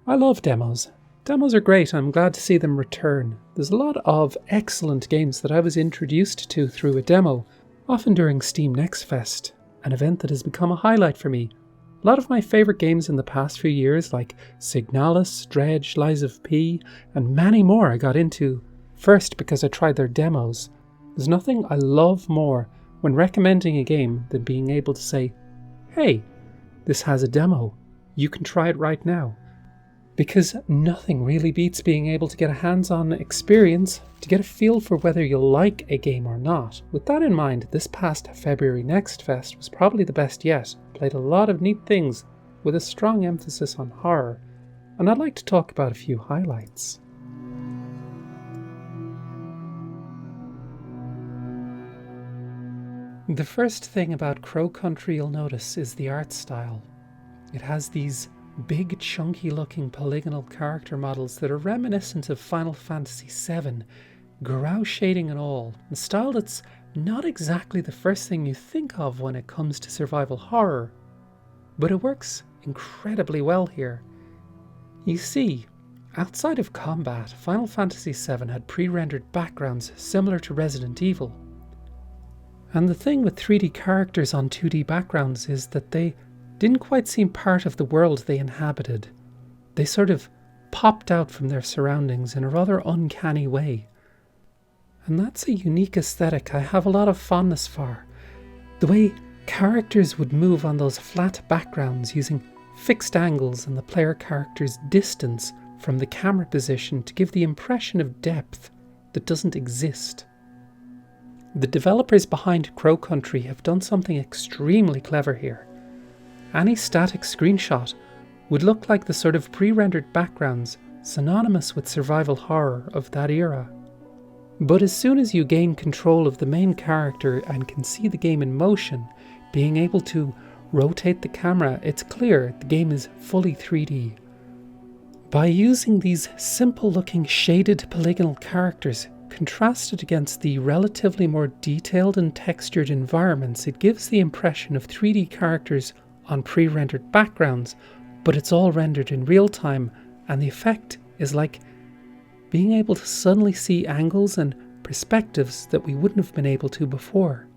I love demos. Demos are great, I'm glad to see them return. There's a lot of excellent games that I was introduced to through a demo, often during Steam Next Fest, an event that has become a highlight for me. A lot of my favourite games in the past few years, like Signalis, Dredge, Lies of P, and many more I got into first because I tried their demos. There's nothing I love more when recommending a game than being able to say, hey, this has a demo, you can try it right now. Because nothing really beats being able to get a hands-on experience to get a feel for whether you'll like a game or not. With that in mind, this past February Next Fest was probably the best yet. Played a lot of neat things with a strong emphasis on horror, and I'd like to talk about a few highlights. The first thing about Crow Country you'll notice is the art style. It has these big, chunky looking polygonal character models that are reminiscent of Final Fantasy VII, grau shading and all, a style that's not exactly the first thing you think of when it comes to survival horror, but it works incredibly well here. You see, outside of combat, Final Fantasy VII had pre-rendered backgrounds similar to Resident Evil. And the thing with 3D characters on 2D backgrounds is that they didn't quite seem part of the world they inhabited. They sort of popped out from their surroundings in a rather uncanny way. And that's a unique aesthetic I have a lot of fondness for. The way characters would move on those flat backgrounds using fixed angles and the player character's distance from the camera position to give the impression of depth that doesn't exist. The developers behind Crow Country have done something extremely clever here. Any static screenshot would look like the sort of pre-rendered backgrounds synonymous with survival horror of that era. But as soon as you gain control of the main character and can see the game in motion, being able to rotate the camera, it's clear the game is fully 3D. By using these simple-looking shaded polygonal characters contrasted against the relatively more detailed and textured environments, it gives the impression of 3D characters on pre-rendered backgrounds, but it's all rendered in real time, and the effect is like being able to suddenly see angles and perspectives that we wouldn't have been able to before.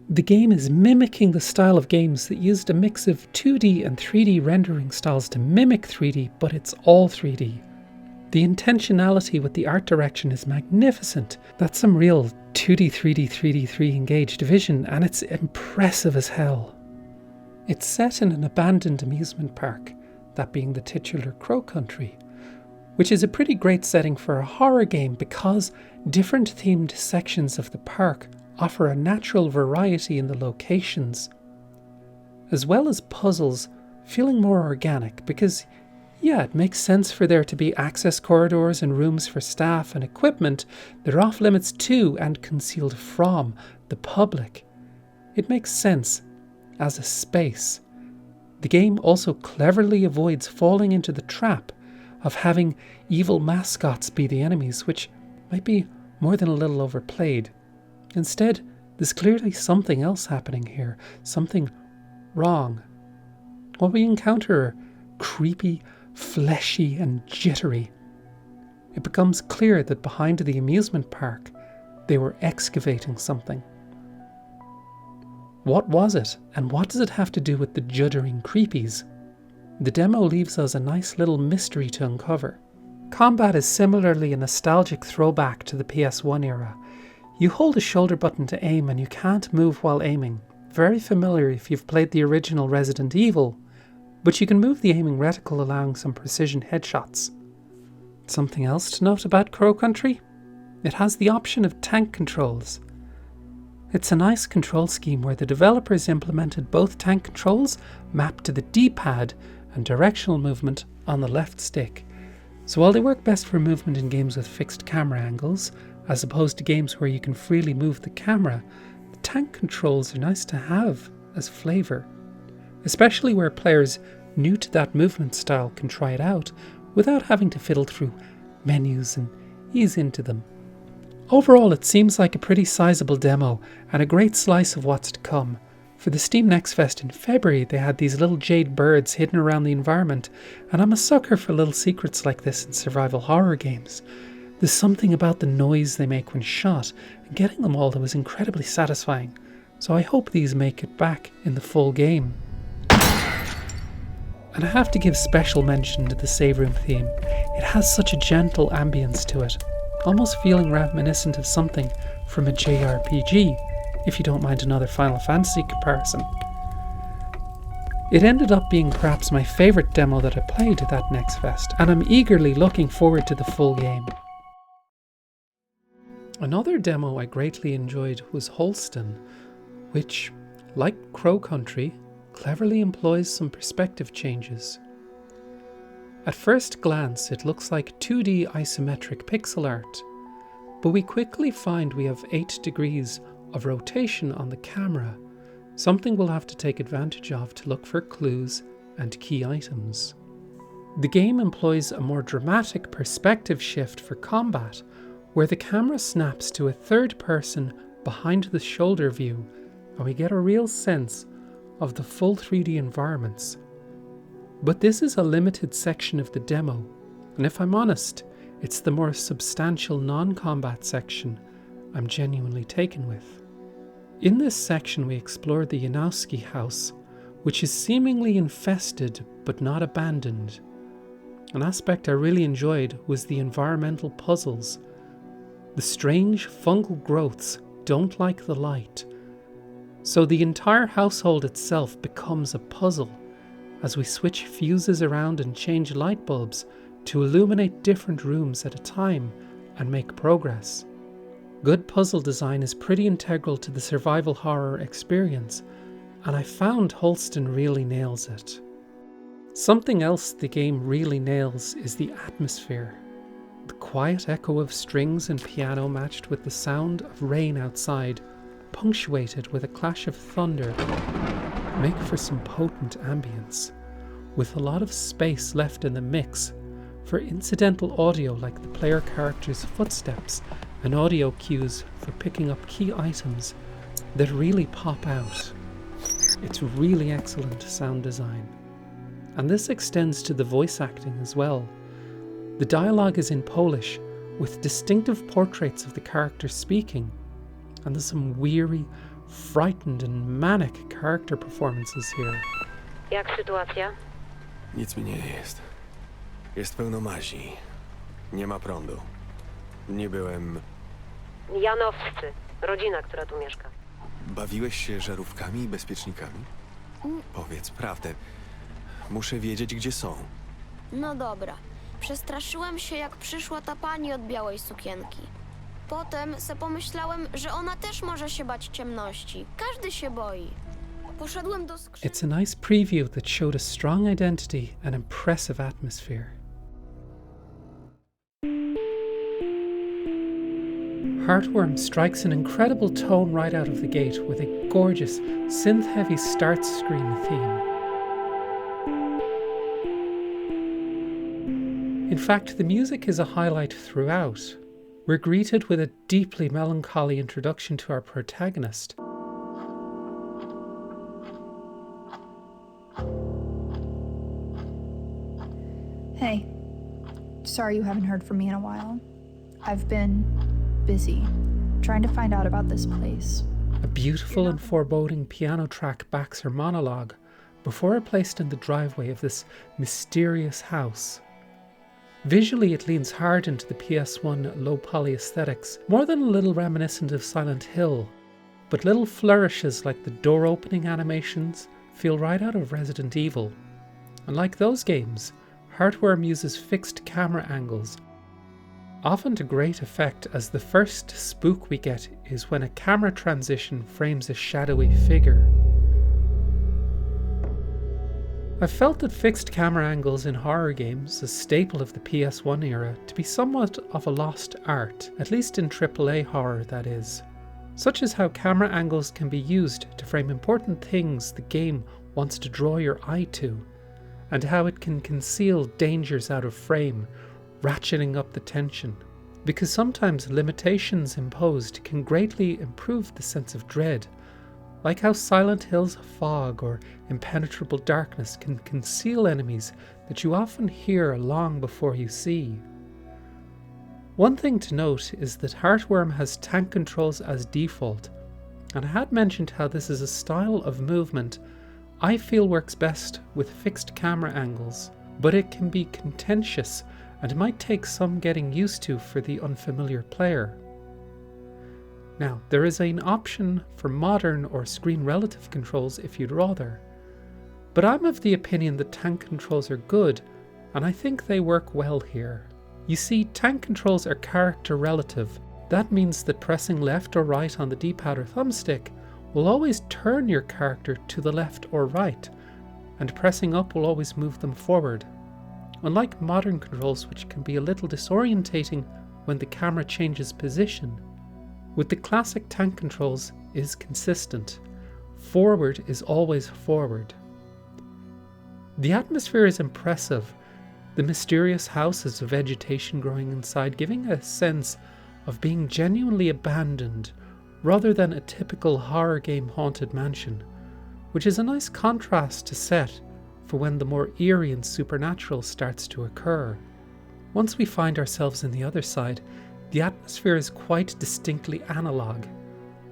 The game is mimicking the style of games that used a mix of 2D and 3D rendering styles to mimic 3D, but it's all 3D. The intentionality with the art direction is magnificent. That's some real 2D, 3D, 3D3 engaged vision, and it's impressive as hell. It's set in an abandoned amusement park, that being the titular Crow Country, which is a pretty great setting for a horror game because different themed sections of the park offer a natural variety in the locations, as well as puzzles feeling more organic because, yeah, it makes sense for there to be access corridors and rooms for staff and equipment that are off limits to and concealed from the public. It makes sense as a space. The game also cleverly avoids falling into the trap of having evil mascots be the enemies, which might be more than a little overplayed. Instead, there's clearly something else happening here, something wrong. What we encounter are creepy, fleshy and jittery. It becomes clear that behind the amusement park, they were excavating something. What was it, and what does it have to do with the juddering creepies? The demo leaves us a nice little mystery to uncover. Combat is similarly a nostalgic throwback to the PS1 era. You hold a shoulder button to aim and you can't move while aiming. Very familiar if you've played the original Resident Evil, but you can move the aiming reticle allowing some precision headshots. Something else to note about Crow Country? It has the option of tank controls. It's a nice control scheme where the developers implemented both tank controls mapped to the D-pad and directional movement on the left stick. So while they work best for movement in games with fixed camera angles, as opposed to games where you can freely move the camera, the tank controls are nice to have as flavour, especially where players new to that movement style can try it out without having to fiddle through menus and ease into them. Overall, it seems like a pretty sizable demo and a great slice of what's to come. For the Steam Next Fest in February, they had these little jade birds hidden around the environment, and I'm a sucker for little secrets like this in survival horror games. There's something about the noise they make when shot, and getting them all that was incredibly satisfying, so I hope these make it back in the full game. And I have to give special mention to the save room theme. It has such a gentle ambience to it, almost feeling reminiscent of something from a JRPG, if you don't mind another Final Fantasy comparison. It ended up being perhaps my favourite demo that I played at that Next Fest, and I'm eagerly looking forward to the full game. Another demo I greatly enjoyed was Holston, which, like Crow Country, cleverly employs some perspective changes. At first glance, it looks like 2D isometric pixel art, but we quickly find we have 8 degrees of rotation on the camera, something we'll have to take advantage of to look for clues and key items. The game employs a more dramatic perspective shift for combat, where the camera snaps to a third person behind the shoulder view, and we get a real sense of the full 3D environments. But this is a limited section of the demo, and if I'm honest, it's the more substantial non-combat section I'm genuinely taken with. In this section we explore the Yanowski house, which is seemingly infested but not abandoned. An aspect I really enjoyed was the environmental puzzles. The strange fungal growths don't like the light, so the entire household itself becomes a puzzle as we switch fuses around and change light bulbs to illuminate different rooms at a time and make progress. Good puzzle design is pretty integral to the survival horror experience, and I found Holston really nails it. Something else the game really nails is the atmosphere. The quiet echo of strings and piano matched with the sound of rain outside, punctuated with a clash of thunder, make for some potent ambience, with a lot of space left in the mix for incidental audio like the player character's footsteps and audio cues for picking up key items that really pop out. It's really excellent sound design. And this extends to the voice acting as well. The dialogue is in Polish, with distinctive portraits of the characters speaking, and there's some weary, frightened and manic character performances here. Jak sytuacja? Nic mi nie jest. Jest pełno mazi. Nie ma prądu. Nie byłem... Janowscy, rodzina, która tu mieszka. Bawiłeś się żarówkami i bezpiecznikami? Powiedz prawdę. Muszę wiedzieć, gdzie są. No dobra. Przestraszyłem się, jak przyszła ta pani od białej sukienki. Potem se pomyślałem, że ona też może się bać ciemności. Każdy się boi. Poszedłem do skrzynki. It's a nice preview that showed a strong identity and impressive atmosphere. Heartworm strikes an incredible tone right out of the gate with a gorgeous, synth-heavy start screen theme. In fact, the music is a highlight throughout. We're greeted with a deeply melancholy introduction to our protagonist. Hey, sorry you haven't heard from me in a while. I've been busy trying to find out about this place. A beautiful and foreboding piano track backs her monologue before it placed in the driveway of this mysterious house. Visually, it leans hard into the PS1 low-poly aesthetics, more than a little reminiscent of Silent Hill, but little flourishes like the door-opening animations feel right out of Resident Evil. And like those games, Heartworm uses fixed camera angles, often to great effect, as the first spook we get is when a camera transition frames a shadowy figure. I've felt that fixed camera angles in horror games, a staple of the PS1 era, to be somewhat of a lost art, at least in AAA horror that is. Such as how camera angles can be used to frame important things the game wants to draw your eye to, and how it can conceal dangers out of frame, ratcheting up the tension. Because sometimes limitations imposed can greatly improve the sense of dread, Like how Silent Hill's fog or impenetrable darkness can conceal enemies that you often hear long before you see. One thing to note is that Heartworm has tank controls as default, and I had mentioned how this is a style of movement I feel works best with fixed camera angles, but it can be contentious and might take some getting used to for the unfamiliar player. Now, there is an option for modern or screen relative controls if you'd rather, but I'm of the opinion that tank controls are good, and I think they work well here. You see, tank controls are character relative. That means that pressing left or right on the D-pad or thumbstick will always turn your character to the left or right, and pressing up will always move them forward. Unlike modern controls, which can be a little disorientating when the camera changes position, with the classic tank controls is consistent. Forward is always forward. The atmosphere is impressive. The mysterious houses of vegetation growing inside, giving a sense of being genuinely abandoned rather than a typical horror game haunted mansion, which is a nice contrast to set for when the more eerie and supernatural starts to occur. Once we find ourselves in the other side, the atmosphere is quite distinctly analog.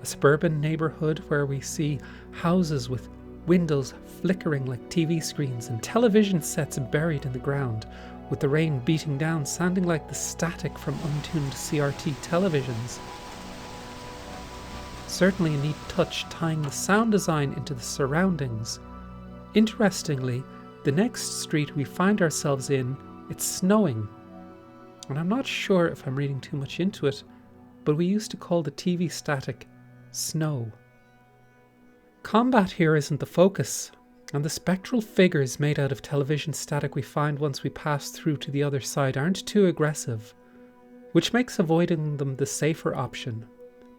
A suburban neighbourhood where we see houses with windows flickering like TV screens and television sets buried in the ground, with the rain beating down sounding like the static from untuned CRT televisions. Certainly a neat touch tying the sound design into the surroundings. Interestingly, the next street we find ourselves in, it's snowing. And I'm not sure if I'm reading too much into it, but we used to call the TV static snow. Combat here isn't the focus, and the spectral figures made out of television static we find once we pass through to the other side aren't too aggressive, which makes avoiding them the safer option,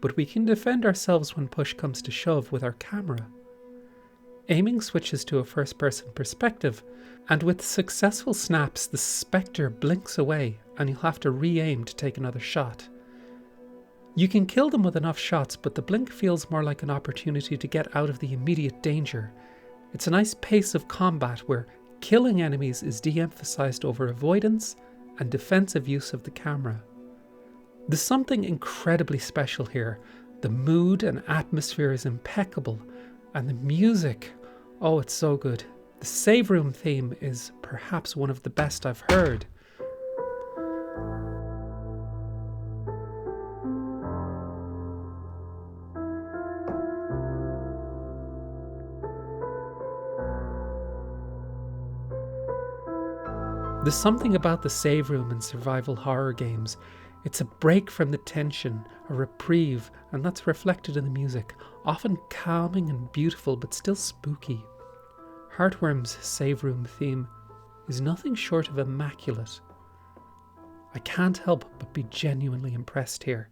but we can defend ourselves when push comes to shove with our camera. Aiming switches to a first-person perspective, and with successful snaps the spectre blinks away and you'll have to re-aim to take another shot. You can kill them with enough shots, but the blink feels more like an opportunity to get out of the immediate danger. It's a nice pace of combat where killing enemies is de-emphasized over avoidance and defensive use of the camera. There's something incredibly special here. The mood and atmosphere is impeccable, and the music, oh, it's so good. The save room theme is perhaps one of the best I've heard. There's something about the save room in survival horror games. It's a break from the tension, a reprieve, and that's reflected in the music, often calming and beautiful but still spooky. Heartworm's save room theme is nothing short of immaculate. I can't help but be genuinely impressed here.